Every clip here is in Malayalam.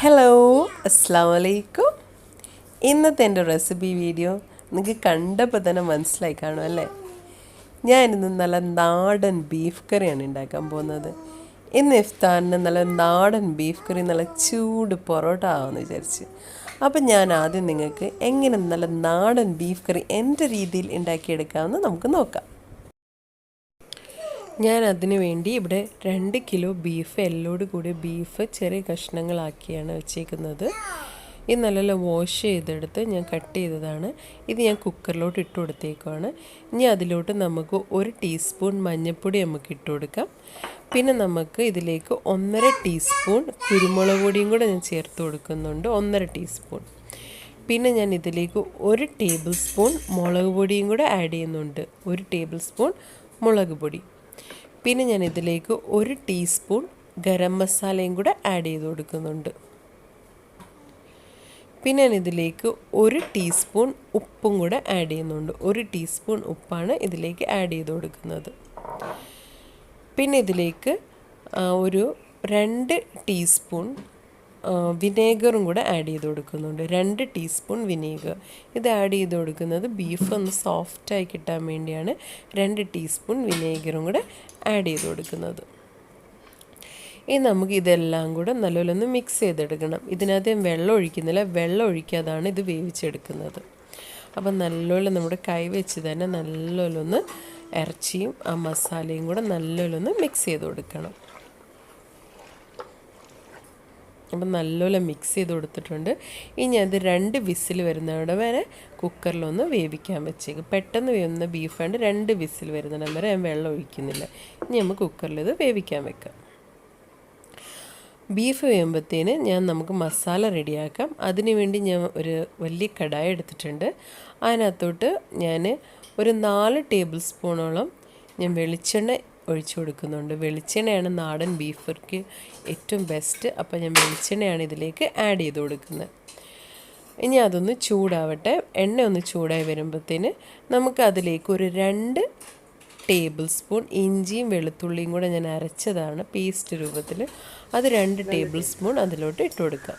ഹലോ അസ്സാം വലൈക്കും. ഇന്നത്തെ എൻ്റെ റെസിപ്പി വീഡിയോ നിങ്ങൾക്ക് കണ്ടപ്പോൾ തന്നെ മനസ്സിലായി കാണും അല്ലേ? ഞാനിന്ന് നല്ല നാടൻ ബീഫ് കറിയാണ് ഉണ്ടാക്കാൻ പോകുന്നത്. ഇന്ന് ഇഫ്താറിന് നല്ല നാടൻ ബീഫ് കറി നല്ല ചൂട് പൊറോട്ട ആവുമെന്ന് വിചാരിച്ച്. അപ്പം ഞാൻ ആദ്യം നിങ്ങൾക്ക് എങ്ങനെ നല്ല നാടൻ ബീഫ് കറി എൻ്റെ രീതിയിൽ ഉണ്ടാക്കിയെടുക്കാമെന്ന് നമുക്ക് നോക്കാം. ഞാൻ അതിനു വേണ്ടി ഇവിടെ 2 കിലോ ബീഫ്, എല്ലോട് കൂടി ബീഫ് ചെറിയ കഷ്ണങ്ങളാക്കിയാണ് വെച്ചേക്കുന്നത്. ഇത് നല്ല വാഷ് ചെയ്തെടുത്ത് ഞാൻ കട്ട് ചെയ്തതാണ്. ഇത് ഞാൻ കുക്കറിലോട്ട് ഇട്ട് കൊടുത്തേക്കുവാണ്. ഇനി അതിലോട്ട് നമുക്ക് 1 ടീസ്പൂൺ മഞ്ഞൾപ്പൊടി നമുക്ക് ഇട്ട് കൊടുക്കാം. പിന്നെ നമുക്ക് ഇതിലേക്ക് 1.5 ടീസ്പൂൺ കുരുമുളക് പൊടിയും കൂടെ ഞാൻ ചേർത്ത് കൊടുക്കുന്നുണ്ട്, 1.5 ടീസ്പൂൺ. പിന്നെ ഞാൻ ഇതിലേക്ക് 1 ടേബിൾ സ്പൂൺ മുളക് പൊടിയും കൂടെ ആഡ് ചെയ്യുന്നുണ്ട്, 1 ടേബിൾ സ്പൂൺ മുളക് പൊടി. പിന്നെ ഞാൻ ഇതിലേക്ക് 1 ടീസ്പൂൺ ഗരം മസാലയും കൂടെ ആഡ് ചെയ്ത് കൊടുക്കുന്നുണ്ട്. പിന്നെ ഞാൻ ഇതിലേക്ക് 1 ടീസ്പൂൺ ഉപ്പും കൂടെ ആഡ് ചെയ്യുന്നുണ്ട്, 1 ടീസ്പൂൺ ഉപ്പാണ് ഇതിലേക്ക് ആഡ് ചെയ്ത് കൊടുക്കുന്നത്. പിന്നെ ഇതിലേക്ക് ഒരു 2 ടീസ്പൂൺ വിനേഗറും കൂടെ ആഡ് ചെയ്ത് കൊടുക്കുന്നുണ്ട്, 2 ടീസ്പൂൺ വിനേഗർ. ഇത് ആഡ് ചെയ്ത് കൊടുക്കുന്നത് ബീഫ് ഒന്ന് സോഫ്റ്റായി കിട്ടാൻ വേണ്ടിയാണ് 2 ടീസ്പൂൺ വിനേഗറും കൂടെ ആഡ് ചെയ്ത് കൊടുക്കുന്നത്. ഇനി നമുക്ക് ഇതെല്ലാം കൂടെ നല്ലപോലെ ഒന്ന് മിക്സ് ചെയ്തെടുക്കണം. ഇതിനകത്ത് വെള്ളം ഒഴിക്കുന്നില്ല, വെള്ളം ഒഴിക്കാതാണ് ഇത് വേവിച്ചെടുക്കുന്നത്. അപ്പം നല്ലപോലെ നമ്മുടെ കൈ വെച്ച് തന്നെ നല്ലപോലെ ഒന്ന് ഇറച്ചിയും ആ മസാലയും കൂടെ നല്ലപോലെ ഒന്ന് മിക്സ് ചെയ്ത് കൊടുക്കണം. അപ്പം നല്ലപോലെ മിക്സ് ചെയ്ത് കൊടുത്തിട്ടുണ്ട്. ഇനി അത് 2 വിസിൽ വരുന്നവിടെ വരെ കുക്കറിലൊന്ന് വേവിക്കാൻ വെച്ചേക്കും. പെട്ടെന്ന് വേവുന്ന ബീഫാണ്ട് 2 വിസിൽ വരുന്നിടം വരെ ഞാൻ വെള്ളം ഒഴിക്കുന്നില്ല. ഇനി നമുക്ക് കുക്കറിൽ ഇത് വേവിക്കാൻ വെക്കാം. ബീഫ് വേകുമ്പോഴത്തേന് നമുക്ക് മസാല റെഡിയാക്കാം. അതിന് വേണ്ടി ഞാൻ ഒരു വലിയ കടായി എടുത്തിട്ടുണ്ട്. അതിനകത്തോട്ട് ഞാൻ ഒരു 4 ടേബിൾ സ്പൂണോളം ഞാൻ വെളിച്ചെണ്ണ ഒഴിച്ചു കൊടുക്കുന്നുണ്ട്. വെളിച്ചെണ്ണയാണ് നാടൻ ബീഫർക്ക് ഏറ്റവും ബെസ്റ്റ്. അപ്പോൾ ഞാൻ വെളിച്ചെണ്ണയാണ് ഇതിലേക്ക് ആഡ് ചെയ്ത് കൊടുക്കുന്നത്. ഇനി അതൊന്ന് ചൂടാവട്ടെ. എണ്ണ ഒന്ന് ചൂടായി വരുമ്പോഴത്തേന് നമുക്ക് അതിലേക്ക് ഒരു 2 ടേബിൾ സ്പൂൺ ഇഞ്ചിയും വെളുത്തുള്ളിയും കൂടെ ഞാൻ അരച്ചതാണ് പേസ്റ്റ് രൂപത്തിൽ, അത് 2 ടേബിൾ സ്പൂൺ അതിലോട്ട് ഇട്ട് കൊടുക്കാം.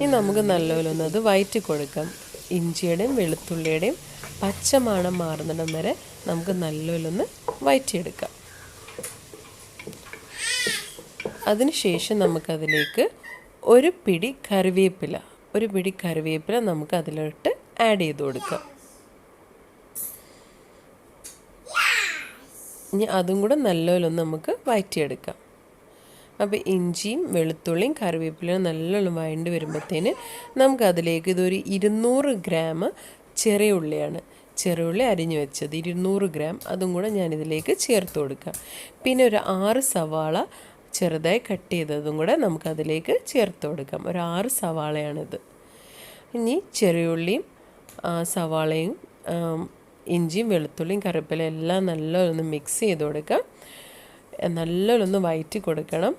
ഇനി നമുക്ക് നല്ലപോലെ ഒന്ന് അത് വഴറ്റി കൊടുക്കാം. ഇഞ്ചിയുടെയും വെളുത്തുള്ളിയുടെയും പച്ചമണം മാറുന്നിടം വരെ നമുക്ക് നല്ലപോലെ ഒന്ന് വഴറ്റിയെടുക്കാം. അതിനുശേഷം നമുക്കതിലേക്ക് ഒരു പിടി കറിവേപ്പില നമുക്ക് അതിലോട്ട് ആഡ് ചെയ്ത് കൊടുക്കാം. ഇനി അതും കൂടെ നല്ലപോലെ ഒന്ന് നമുക്ക് വഴറ്റിയെടുക്കാം. അപ്പോൾ ഇഞ്ചിയും വെളുത്തുള്ളിയും കറിവേപ്പിലയും നല്ലോണം വഴണ്ട് വരുമ്പോഴത്തേന് നമുക്കതിലേക്ക് ഇതൊരു 200 ഗ്രാം ചെറിയ ഉള്ളി അരിഞ്ഞു വെച്ചത് 200 ഗ്രാം, അതും കൂടെ ഞാനിതിലേക്ക് ചേർത്ത് കൊടുക്കാം. പിന്നെ ഒരു 6 സവാള ചെറുതായി കട്ട് ചെയ്തതും കൂടെ നമുക്കതിലേക്ക് ചേർത്ത് കൊടുക്കാം. ഒരു 6 സവാളയാണിത്. ഇനി ചെറിയുള്ളിയും സവാളയും ഇഞ്ചിയും വെളുത്തുള്ളിയും കറിവേപ്പിലയും എല്ലാം നല്ലോണം മിക്സ് ചെയ്ത് കൊടുക്കാം. നല്ലോണം വഴറ്റി കൊടുക്കണം.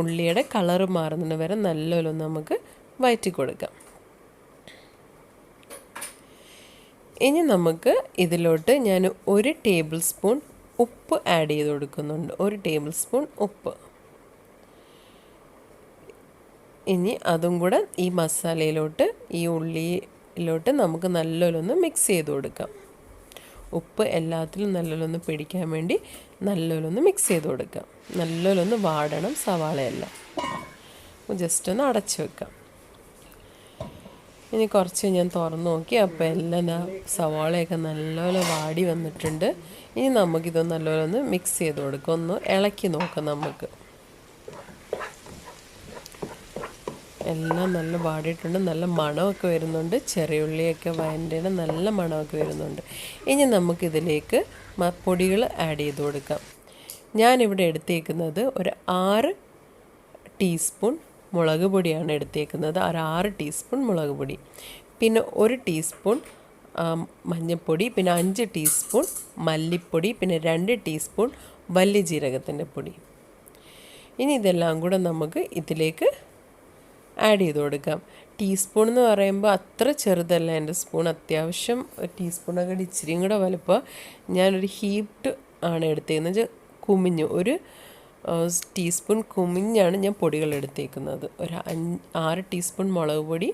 ഉള്ളിയുടെ കളറ് മാറുന്നതിന് വരെ നല്ലോണം നമുക്ക് വഴറ്റി കൊടുക്കാം. ഇനി നമുക്ക് ഇതിലോട്ട് ഞാൻ 1 ടേബിൾ സ്പൂൺ ഉപ്പ് ആഡ് ചെയ്ത് കൊടുക്കുന്നുണ്ട്, 1 ടേബിൾ സ്പൂൺ ഉപ്പ്. ഇനി അതും കൂടെ ഈ മസാലയിലോട്ട്, ഈ ഉള്ളിയിലോട്ട് നമുക്ക് നല്ലോണം മിക്സ് ചെയ്ത് കൊടുക്കാം. ഉപ്പ് എല്ലാത്തിലും നല്ലോണം പിടിക്കാൻ വേണ്ടി നല്ലോണം മിക്സ് ചെയ്ത് കൊടുക്കാം. നല്ലോണം വാടണം സവാളയെല്ലാം. ജസ്റ്റ് ഒന്ന് അടച്ചു വെക്കാം. ഇനി കുറച്ച് ഞാൻ തുറന്ന് നോക്കി, അപ്പോൾ എല്ലാം സവാളയൊക്കെ നല്ലപോലെ വാടി വന്നിട്ടുണ്ട്. ഇനി നമുക്കിതൊന്ന് നല്ലപോലെ ഒന്ന് മിക്സ് ചെയ്ത് കൊടുക്കാം, ഒന്ന് ഇളക്കി നോക്കാം. നമുക്ക് എല്ലാം നല്ല വാടിയിട്ടുണ്ട്, നല്ല മണമൊക്കെ വരുന്നുണ്ട്. ചെറിയ ഉള്ളിയൊക്കെ വഴണ്ടേന് നല്ല മണമൊക്കെ വരുന്നുണ്ട്. ഇനി നമുക്കിതിലേക്ക് പൊടികൾ ആഡ് ചെയ്ത് കൊടുക്കാം. ഞാനിവിടെ എടുത്തേക്കുന്നത് ഒരു 6 ടീസ്പൂൺ മുളക് പൊടിയാണ് എടുത്തേക്കുന്നത്, 6 ടീസ്പൂൺ മുളക് പൊടി. പിന്നെ 1 ടീസ്പൂൺ മഞ്ഞൾപ്പൊടി, പിന്നെ 5 ടീസ്പൂൺ മല്ലിപ്പൊടി, പിന്നെ 2 ടീസ്പൂൺ വലിയ ജീരകത്തിൻ്റെ പൊടി. ഇനി ഇതെല്ലാം കൂടെ നമുക്ക് ഇതിലേക്ക് ആഡ് ചെയ്ത് കൊടുക്കാം. ടീസ്പൂൺ എന്ന് പറയുമ്പോൾ അത്ര ചെറുതല്ല എൻ്റെ സ്പൂൺ, അത്യാവശ്യം ടീസ്പൂണൊക്കെ ഇച്ചിരിയും കൂടെ വലുപ്പം. ഞാനൊരു ഹീപ്ഡ് ആണ് എടുത്തതെന്ന് വെച്ചാൽ കുമിഞ്ഞു, ഒരു ടീസ്പൂൺ കുമിഞ്ഞാണ് ഞാൻ പൊടികൾ എടുത്തേക്കുന്നത്. ഒരു 6 ടീസ്പൂൺ മുളക് പൊടി,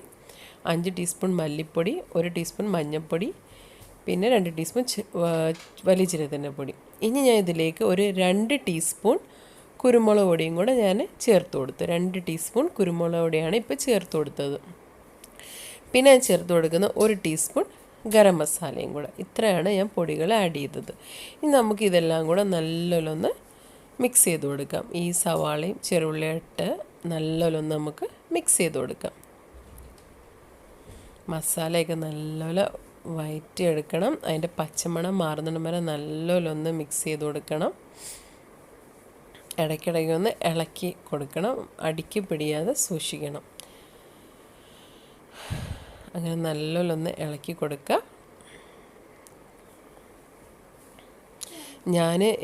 5 ടീസ്പൂൺ മല്ലിപ്പൊടി, 1 ടീസ്പൂൺ മഞ്ഞൾപ്പൊടി, പിന്നെ 2 ടീസ്പൂൺ വലിയ ജീരകത്തിൻ്റെ പൊടി. ഇനി ഞാൻ ഇതിലേക്ക് ഒരു 2 ടീസ്പൂൺ കുരുമുളക് പൊടിയും കൂടെ ഞാൻ ചേർത്ത് കൊടുത്തു. 2 ടീസ്പൂൺ കുരുമുളക് പൊടിയാണ് ഇപ്പോൾ ചേർത്ത് കൊടുത്തത്. പിന്നെ ഞാൻ ചേർത്ത് കൊടുക്കുന്ന 1 ടീസ്പൂൺ ഗരം മസാലയും കൂടെ. ഇത്രയാണ് ഞാൻ പൊടികൾ ആഡ് ചെയ്തത്. ഇനി നമുക്കിതെല്ലാം കൂടെ നല്ലോലൊന്ന് മിക്സ് ചെയ്ത് കൊടുക്കാം. ഈ സവാളയും ചെറുള്ളിയും ഇട്ട് നല്ലോലൊന്ന് നമുക്ക് മിക്സ് ചെയ്ത് കൊടുക്കാം. മസാലയൊക്കെ നല്ലോല വഴറ്റിയെടുക്കണം. അതിൻ്റെ പച്ചമണം മാറുന്നിടം വരെ നല്ലോലൊന്ന് മിക്സ് ചെയ്ത് കൊടുക്കണം. ഇടയ്ക്കിടയ്ക്ക് ഒന്ന് ഇളക്കി കൊടുക്കണം. അടിക്ക് പിടിയാതെ സൂക്ഷിക്കണം. അങ്ങനെ നല്ലോലൊന്ന് ഇളക്കി കൊടുക്കുക.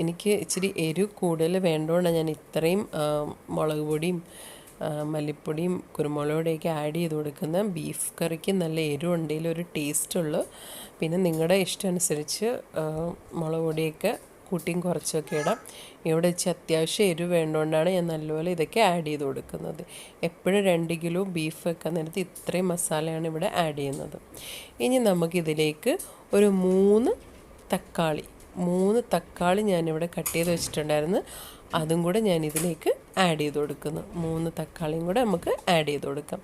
എനിക്ക് ഇച്ചിരി എരിവ് കൂടുതൽ വേണ്ടതുകൊണ്ടാണ് ഞാൻ ഇത്രയും മുളക് പൊടിയും മല്ലിപ്പൊടിയും കുരുമുളക് പൊടിയൊക്കെ ആഡ് ചെയ്ത് കൊടുക്കുന്നത്. ബീഫ് കറിക്ക് നല്ല എരിവുണ്ടെങ്കിൽ ഒരു ടേസ്റ്റുള്ളൂ. പിന്നെ നിങ്ങളുടെ ഇഷ്ടം അനുസരിച്ച് മുളക് പൊടിയൊക്കെ കൂട്ടിയും കുറച്ചൊക്കെ ഇടാം. ഇവിടെ വെച്ച് അത്യാവശ്യം എരിവ് വേണ്ടതുകൊണ്ടാണ് ഞാൻ നല്ലപോലെ ഇതൊക്കെ ആഡ് ചെയ്ത് കൊടുക്കുന്നത്. എപ്പോഴും 2 കിലോ ബീഫ് വെക്കാൻ നേരത്ത് ഇത്രയും മസാലയാണ് ഇവിടെ ആഡ് ചെയ്യുന്നത്. ഇനി നമുക്കിതിലേക്ക് ഒരു 3 തക്കാളി ഞാനിവിടെ കട്ട് ചെയ്ത് വെച്ചിട്ടുണ്ടായിരുന്നു. അതും കൂടെ ഞാൻ ഇതിലേക്ക് ആഡ് ചെയ്ത് കൊടുക്കുന്നു. 3 തക്കാളിയും കൂടെ നമുക്ക് ആഡ് ചെയ്ത് കൊടുക്കാം.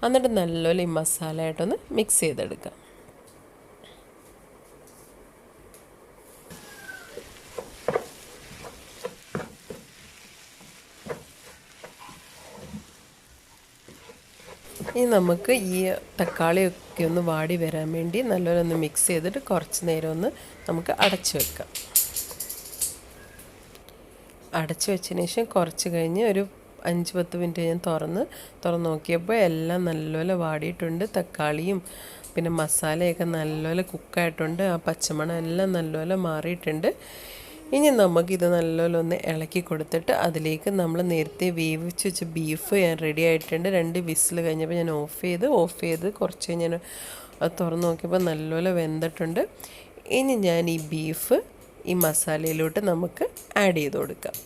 എന്നിട്ട് നല്ലപോലെ ഈ മസാല ആയിട്ടൊന്ന് മിക്സ് ചെയ്തെടുക്കാം. ഇനി നമുക്ക് ഈ തക്കാളിയൊക്കെ ഒന്ന് വാടി വരാൻ വേണ്ടി നല്ലോണം ഒന്ന് മിക്സ് ചെയ്തിട്ട് കുറച്ച് നേരം ഒന്ന് നമുക്ക് അടച്ചു വെക്കാം. അടച്ചു വെച്ചതിന് ശേഷം കുറച്ച് കഴിഞ്ഞ് ഒരു 5-10 മിനിറ്റ് ഞാൻ തുറന്ന് നോക്കിയപ്പോൾ എല്ലാം നല്ലപോലെ വാടിയിട്ടുണ്ട്. തക്കാളിയും പിന്നെ മസാലയൊക്കെ നല്ലപോലെ കുക്കായിട്ടുണ്ട്. ആ പച്ചമണം എല്ലാം നല്ലപോലെ മാറിയിട്ടുണ്ട്. ഇനി നമുക്കിത് നല്ലപോലെ ഒന്ന് ഇളക്കി കൊടുത്തിട്ട് അതിലേക്ക് നമ്മൾ നേരത്തെ വേവിച്ച് വെച്ച ബീഫ് ഞാൻ റെഡി ആയിട്ടുണ്ട്. 2 വിസിൽ കഴിഞ്ഞപ്പോൾ ഞാൻ ഓഫ് ചെയ്ത് കുറച്ച് ഞാൻ അത് തുറന്ന് നോക്കിയപ്പോൾ നല്ലപോലെ വെന്തിട്ടുണ്ട്. ഇനി ഞാൻ ഈ ബീഫ് ഈ മസാലയിലോട്ട് നമുക്ക് ആഡ് ചെയ്ത് കൊടുക്കാം.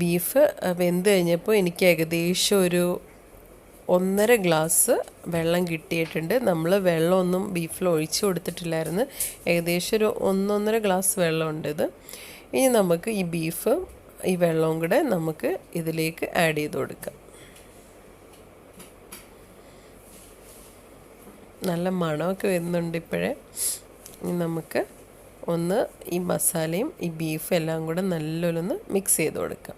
ബീഫ് വെന്ത് കഴിഞ്ഞപ്പോൾ എനിക്ക് ഏകദേശം ഒരു 1.5 ഗ്ലാസ് വെള്ളം കിട്ടിയിട്ടുണ്ട്. നമ്മൾ വെള്ളമൊന്നും ബീഫിൽ ഒഴിച്ചു കൊടുത്തിട്ടില്ലായിരുന്നു. ഏകദേശം ഒരു 1-1.5 ഗ്ലാസ് വെള്ളമുണ്ട് ഇത്. ഇനി നമുക്ക് ഈ ബീഫ് ഈ വെള്ളവും കൂടെ നമുക്ക് ഇതിലേക്ക് ആഡ് ചെയ്ത് കൊടുക്കാം. നല്ല മണമൊക്കെ വരുന്നുണ്ട് ഇപ്പോഴേ. ഇനി നമുക്ക് ഒന്ന് ഈ മസാലയും ഈ ബീഫും എല്ലാം കൂടെ നല്ലോണം മിക്സ് ചെയ്ത് കൊടുക്കാം.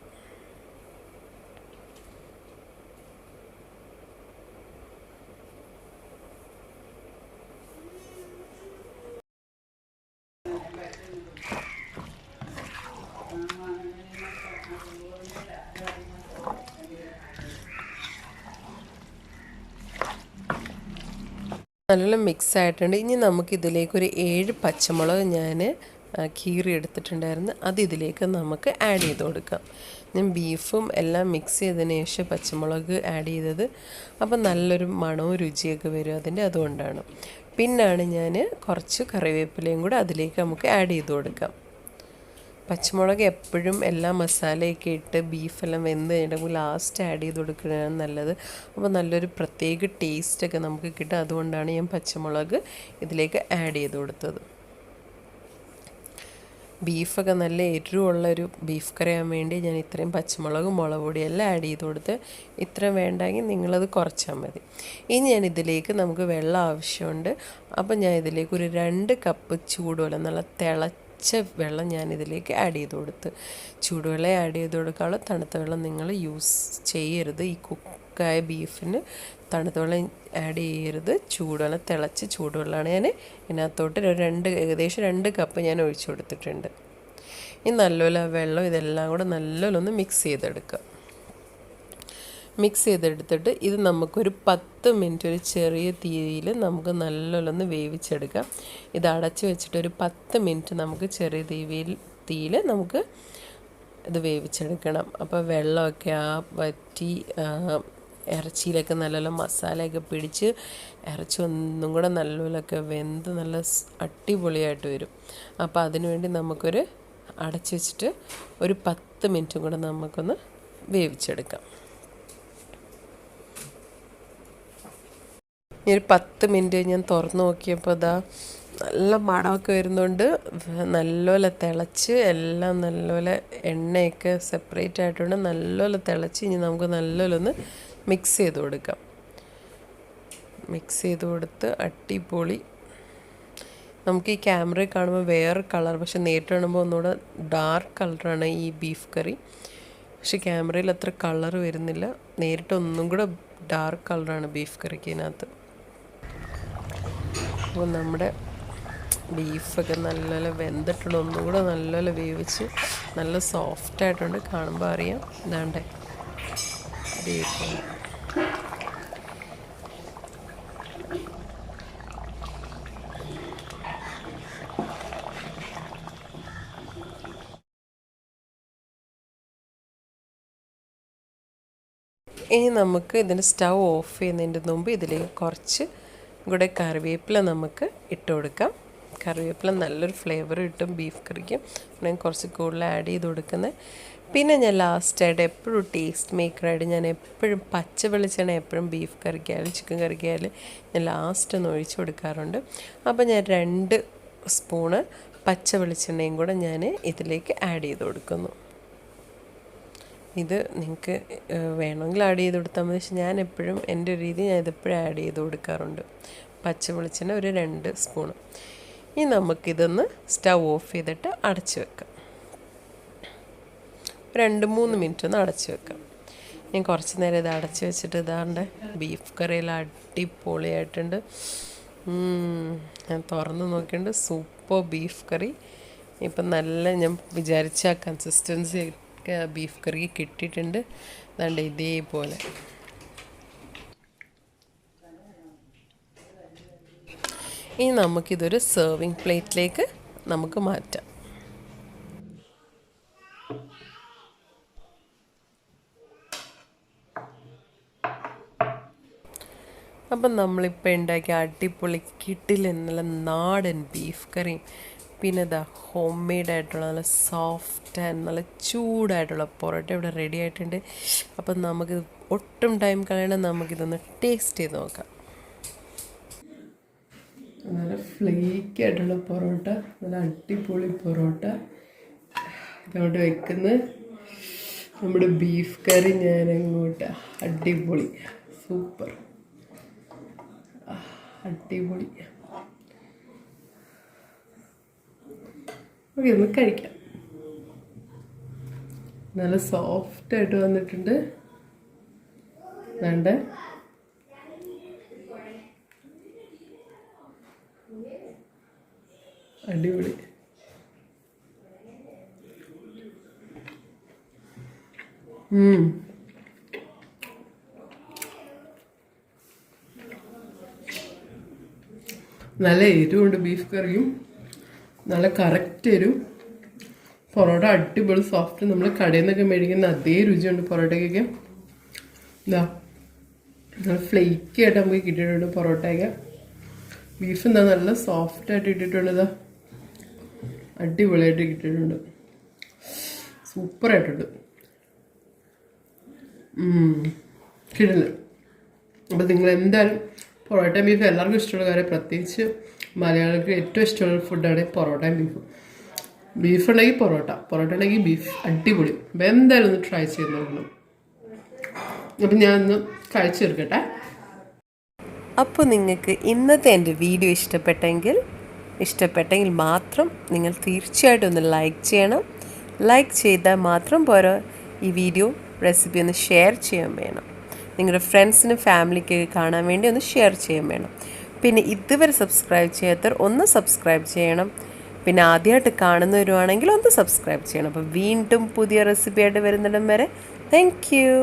നല്ലോണം മിക്സ് ആയിട്ടുണ്ട്. ഇനി നമുക്കിതിലേക്കൊരു 7 പച്ചമുളക് ഞാൻ കീറി എടുത്തിട്ടുണ്ടായിരുന്നു. അത് ഇതിലേക്ക് നമുക്ക് ആഡ് ചെയ്ത് കൊടുക്കാം. ഞാൻ ബീഫും എല്ലാം മിക്സ് ചെയ്തതിന് ശേഷം പച്ചമുളക് ആഡ് ചെയ്തത്. അപ്പം നല്ലൊരു മണവും രുചിയൊക്കെ വരും അതിൻ്റെ, അതുകൊണ്ടാണ്. പിന്നാണ് ഞാൻ കുറച്ച് കറിവേപ്പിലയും കൂടെ അതിലേക്ക് നമുക്ക് ആഡ് ചെയ്ത് കൊടുക്കാം. പച്ചമുളക് എപ്പോഴും എല്ലാ മസാലയൊക്കെ ഇട്ട് ബീഫെല്ലാം വെന്ത് കഴിഞ്ഞിട്ട് ലാസ്റ്റ് ആഡ് ചെയ്ത് കൊടുക്കുന്നതാണ് നല്ലത്. അപ്പോൾ നല്ലൊരു പ്രത്യേക ടേസ്റ്റൊക്കെ നമുക്ക് കിട്ടും. അതുകൊണ്ടാണ് ഞാൻ പച്ചമുളക് ഇതിലേക്ക് ആഡ് ചെയ്ത് കൊടുത്തത്. ബീഫൊക്കെ നല്ല എരിവുള്ളൊരു ബീഫ് കറിയാൻ വേണ്ടി ഞാൻ ഇത്രയും പച്ചമുളകും മുളക് പൊടിയെല്ലാം ആഡ് ചെയ്ത് കൊടുത്ത്. ഇത്രയും വേണ്ടെങ്കിൽ നിങ്ങളത് കുറച്ചാൽ മതി. ഇനി ഞാൻ ഇതിലേക്ക് നമുക്ക് വെള്ളം ആവശ്യമുണ്ട്. അപ്പം ഞാൻ ഇതിലേക്ക് ഒരു 2 കപ്പ് ചൂടുവെള്ളം, നല്ല തിളച്ച വെള്ളം ഞാൻ ഇതിലേക്ക് ആഡ് ചെയ്ത് കൊടുത്ത്. ചൂടുവെള്ളം ആഡ് ചെയ്ത് കൊടുക്കാനുള്ള, തണുത്ത വെള്ളം നിങ്ങൾ യൂസ് ചെയ്യരുത്. ഈ കുക്കായ ബീഫിന് തണുത്ത വെള്ളം ആഡ് ചെയ്യരുത്. ചൂടുവെള്ളം, തിളച്ച് ചൂടുവെള്ളമാണ് ഞാൻ ഇതിനകത്തോട്ട് ഏകദേശം 2 കപ്പ് ഞാൻ ഒഴിച്ചു കൊടുത്തിട്ടുണ്ട്. ഇനി നല്ലപോലെ വെള്ളം ഇതെല്ലാം കൂടെ നല്ലപോലെ മിക്സ് ചെയ്തെടുക്കുക. മിക്സ് ചെയ്തെടുത്തിട്ട് ഇത് നമുക്കൊരു 10 മിനിറ്റ് ഒരു ചെറിയ തീയിൽ നമുക്ക് നല്ലോണം വേവിച്ചെടുക്കാം. ഇത് അടച്ച് വെച്ചിട്ടൊരു 10 മിനിറ്റ് നമുക്ക് ചെറിയ തീയിൽ നമുക്ക് ഇത് വേവിച്ചെടുക്കണം. അപ്പോൾ വെള്ളമൊക്കെ വറ്റി ഇറച്ചിയിലൊക്കെ നല്ലോണം മസാലയൊക്കെ പിടിച്ച് ഇറച്ചി ഒന്നും കൂടെ നല്ലപോലെയൊക്കെ വെന്ത് നല്ല അടിപൊളിയായിട്ട് വരും. അപ്പോൾ അതിനുവേണ്ടി നമുക്കൊരു അടച്ചു വെച്ചിട്ട് ഒരു 10 മിനിറ്റും കൂടെ നമുക്കൊന്ന് വേവിച്ചെടുക്കാം. ഈ ഒരു 10 മിനിറ്റ് ഞാൻ തുറന്ന് നോക്കിയപ്പോൾ ഇതാ നല്ല മണമൊക്കെ വരുന്നുണ്ട്. നല്ലപോലെ തിളച്ച് എല്ലാം നല്ലപോലെ എണ്ണയൊക്കെ സെപ്പറേറ്റ് ആയിട്ടുണ്ട്. നല്ലപോലെ തിളച്ച് ഇനി നമുക്ക് നല്ലപോലെ ഒന്ന് മിക്സ് ചെയ്ത് കൊടുക്കാം. മിക്സ് ചെയ്ത് കൊടുത്ത് അടിപൊളി. നമുക്ക് ഈ ക്യാമറയിൽ കാണുമ്പോൾ വേറെ കളർ, പക്ഷെ നേരിട്ട് കാണുമ്പോൾ ഒന്നുകൂടെ ഡാർക്ക് കളറാണ് ഈ ബീഫ് കറി. പക്ഷെ ക്യാമറയിൽ അത്ര കളർ വരുന്നില്ല. നേരിട്ട് ഒന്നും കൂടെ ഡാർക്ക് കളറാണ് ബീഫ് കറിക്ക് ഇതിനകത്ത്. അപ്പോൾ നമ്മുടെ ബീഫൊക്കെ നല്ലപോലെ വെന്തിട്ടുണ്ട്. ഒന്നും കൂടെ നല്ലപോലെ വേവിച്ച് നല്ല സോഫ്റ്റായിട്ടുണ്ട്. കാണുമ്പോൾ അറിയാം. ഇതാണ്ടേ ബീഫ്. ഇനി നമുക്ക് ഇതിൻ്റെ സ്റ്റൗ ഓഫ് ചെയ്യുന്നതിൻ്റെ മുമ്പ് ഇതിലേക്ക് കുറച്ച് കൂടെ കറിവേപ്പില നമുക്ക് ഇട്ട് കൊടുക്കാം. കറിവേപ്പില നല്ലൊരു ഫ്ലേവർ കിട്ടും ബീഫ് കറിക്ക്. ഞാൻ കുറച്ച് കൂടുതൽ ആഡ് ചെയ്ത് കൊടുക്കുന്നത്. പിന്നെ ഞാൻ ലാസ്റ്റായിട്ട് എപ്പോഴും ടേസ്റ്റ് മേക്കറായിട്ട് ഞാൻ എപ്പോഴും പച്ച വെളിച്ചെണ്ണ എപ്പോഴും ബീഫ് കറിക്കായാലും ചിക്കൻ കറിക്കായാലും ഞാൻ ലാസ്റ്റ് ഒന്ന് ഒഴിച്ചു കൊടുക്കാറുണ്ട്. അപ്പോൾ ഞാൻ 2 സ്പൂണ് പച്ച വെളിച്ചെണ്ണയും കൂടെ ഞാൻ ഇതിലേക്ക് ആഡ് ചെയ്ത് കൊടുക്കുന്നു. ഇത് നിങ്ങൾക്ക് വേണമെങ്കിൽ ആഡ് ചെയ്ത് കൊടുത്താൽ മതി. പക്ഷെ ഞാൻ എപ്പോഴും എൻ്റെ രീതി ഞാൻ ഇതെപ്പോഴും ആഡ് ചെയ്ത് കൊടുക്കാറുണ്ട്. പച്ച വെളിച്ചെണ്ണ ഒരു 2 സ്പൂണ്. ഇനി നമുക്കിതൊന്ന് സ്റ്റൗ ഓഫ് ചെയ്തിട്ട് അടച്ച് വെക്കാം. 2-3 മിനിറ്റ് ഒന്ന് അടച്ച് വെക്കാം. ഞാൻ കുറച്ച് നേരം ഇത് അടച്ച് വെച്ചിട്ട് ഇതാണ്ട് ബീഫ് കറിയിൽ അടിപൊളിയായിട്ടുണ്ട്. ഞാൻ തുറന്ന് നോക്കിയിട്ടുണ്ട്. സൂപ്പർ ബീഫ് കറി. ഇപ്പം നല്ല ഞാൻ വിചാരിച്ച കൺസിസ്റ്റൻസി ബീഫ് കറി കിട്ടിയിട്ടുണ്ട്. അതുകൊണ്ട് ഇതേപോലെ ഇനി നമുക്കിതൊരു സെർവിങ് പ്ലേറ്റിലേക്ക് നമുക്ക് മാറ്റാം. അപ്പം നമ്മളിപ്പോൾ ഉണ്ടാക്കിയ അടിപൊളി കിടിലെന്നുള്ള നാടൻ ബീഫ് കറിയും പിന്നെ ഇതാ ഹോം മെയ്ഡായിട്ടുള്ള നല്ല സോഫ്റ്റ് ആൻഡ് നല്ല ചൂടായിട്ടുള്ള പൊറോട്ട ഇവിടെ റെഡി ആയിട്ടുണ്ട്. അപ്പം നമുക്ക് ഒട്ടും ടൈം കളയണം, നമുക്കിതൊന്ന് ടേസ്റ്റ് ചെയ്ത് നോക്കാം. നല്ല ഫ്ലേക്കി ആയിട്ടുള്ള പൊറോട്ട, നല്ല അടിപൊളി പൊറോട്ട ഇതോട്ട് വെക്കുന്ന നമ്മുടെ ബീഫ് കറി ഞാൻ അങ്ങോട്ട് അടിപൊളി സൂപ്പർ അടിപൊളി. ഓക്കെ, നമുക്ക് കഴിക്കാം. നല്ല സോഫ്റ്റായിട്ട് വന്നിട്ടുണ്ട്. വേണ്ട അടിപൊളി. നല്ല എരിവുണ്ട് ബീഫ് കറിയും, നല്ല കറക്റ്റ് എരിവ്. പൊറോട്ട അടിപൊളി സോഫ്റ്റ്. നമ്മൾ കടയിൽ നിന്നൊക്കെ മേടിക്കുന്ന അതേ രുചിയുണ്ട് പൊറോട്ടയ്ക്കൊക്കെ. എന്താ നല്ല ഫ്ലേക്കി ആയിട്ട് നമുക്ക് കിട്ടിയിട്ടുണ്ട് പൊറോട്ടയൊക്കെ. ബീഫ് എന്താ നല്ല സോഫ്റ്റായിട്ട് ഇട്ടിട്ടുണ്ട്. ഇതാ അടിപൊളിയായിട്ട് കിട്ടിയിട്ടുണ്ട്, സൂപ്പറായിട്ടുണ്ട്. കിടില്ല. അപ്പോൾ നിങ്ങൾ എന്തായാലും പൊറോട്ടയും ബീഫ് എല്ലാവർക്കും ഇഷ്ടമുള്ള കാര്യം, പ്രത്യേകിച്ച് മലയാളികൾക്ക് ഏറ്റവും ഇഷ്ടമുള്ള ഫുഡാണ് പൊറോട്ടയും ബീഫും. ബീഫ് ഉണ്ടെങ്കിൽ പൊറോട്ട, പൊറോട്ട ഉണ്ടെങ്കിൽ ബീഫ്, അടിപൊളി. അപ്പോൾ എന്തായാലും ഒന്ന് ട്രൈ ചെയ്ത് നോക്കണം. അപ്പം ഞാൻ ഒന്ന് കഴിച്ചു തീർക്കട്ടെ. അപ്പോൾ നിങ്ങൾക്ക് ഇന്നത്തെ എൻ്റെ വീഡിയോ ഇഷ്ടപ്പെട്ടെങ്കിൽ മാത്രം നിങ്ങൾ തീർച്ചയായിട്ടും ഒന്ന് ലൈക്ക് ചെയ്യണം. ലൈക്ക് ചെയ്താൽ മാത്രം പോരാ, ഈ വീഡിയോ റെസിപ്പി ഒന്ന് ഷെയർ ചെയ്യാൻ വേണം. നിങ്ങളുടെ ഫ്രണ്ട്സിനും ഫാമിലിക്ക് കാണാൻ വേണ്ടി ഒന്ന് ഷെയർ ചെയ്യാൻ വേണം. പിന്നെ ഇതുവരെ സബ്സ്ക്രൈബ് ചെയ്യാത്തവർ ഒന്ന് സബ്സ്ക്രൈബ് ചെയ്യണം. പിന്നെ ആദ്യമായിട്ട് കാണുന്നവരുവാണെങ്കിൽ ഒന്ന് സബ്സ്ക്രൈബ് ചെയ്യണം. അപ്പോൾ വീണ്ടും പുതിയ റെസിപ്പിയായിട്ട് വരുന്നിടം വരെ താങ്ക് യു.